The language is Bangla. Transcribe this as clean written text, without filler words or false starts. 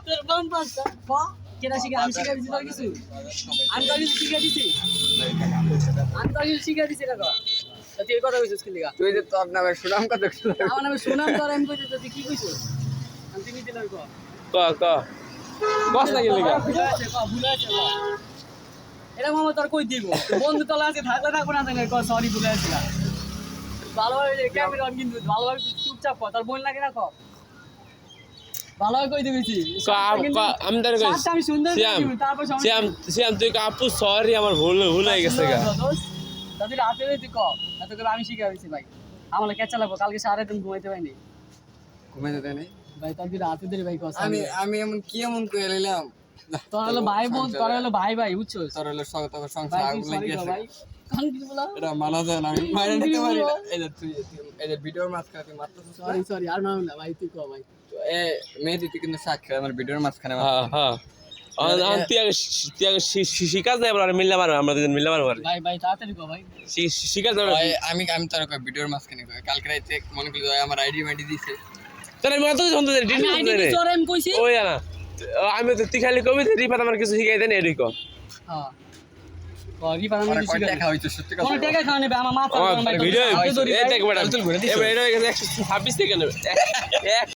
তোর বাম পাশটা কেটা শিখে আমি শিখে দিছি তোর কিছু আমি তোর কিছু শিখে দিছি আমি তোর কিছু শিখে দিছি না তুই কথা কইছিস কি লিগা তুই যে তোর নামে সুনাম কত আমার নামে সুনাম তোর আমি কইছি তুই কি কইছিস আমি তুমি দিলাম ক বস না গেলি গা ভুলে আছে এটা মামা তোর কই দিব বন্ধু তলা আছে থাকলে থাকবো না থাকলে সরি ভুলে আসছিলাম ভালোভাবে ক্যামেরা অন কিন্তু ভালোভাবে চুপচাপ কর তোর বোন লাগে না কর ভালোভাবে কই দিবি আমি তার কই আমি সুন্দর শ্যাম তারপর শ্যাম তুই আপু সরি আমার ভুল হয়ে গেছে গা তাদের রাতে তুই ক এত করে আমি শিখে দিছি ভাই আমার কেচা লাগবো কালকে সারা দিন ঘুমাইতে পারিনি ঘুমাইতে দেয় নাই ভাই তাদের রাতে ধরে ভাই কস আমি এমন কই লইলাম তোর হলো ভাই বোন তোর হলো ভাই বুঝছস তোর হলো সংসার আগুন লেগে গেছে কান কি বলা এটা মানা যায় না আমি মাইরা নিতে পারি না এই যে তুই এই যে ভিডিওর মাঝখানে তুই মারতেছিস সরি আর মারুন না ভাই তুই ক ভাই এ মেহেদি তুই কিন্তু সাক্ষী আমার ভিডিওর মাঝখানে হ্যাঁ তুই আগে শিকাজ দেয় আমরা মিললে পারবো আমরা দুজন মিললে পারবো ভাই তাড়াতাড়ি ক ভাই শিকাজ দেবে আমি তোর ভিডিওর মাঝখানে কই কালকে রাতে মনে করি আমার আইডি দিছে তোর মত শুনতে আমি আইডি তোর আমি কইছি ওই না আমি তো তুই খালি কবি রিফাত আমার কিছু শিখাই দেন এডি কো হ্যাঁ করি পারাম আমার কিছু কয় টাকা হইতো সত্যি কথা কোন টাকা খাওয়া নেবে আমার মাথা ভিডিও এই দেখ বড় এবারে এটা 126 থেকে নেবে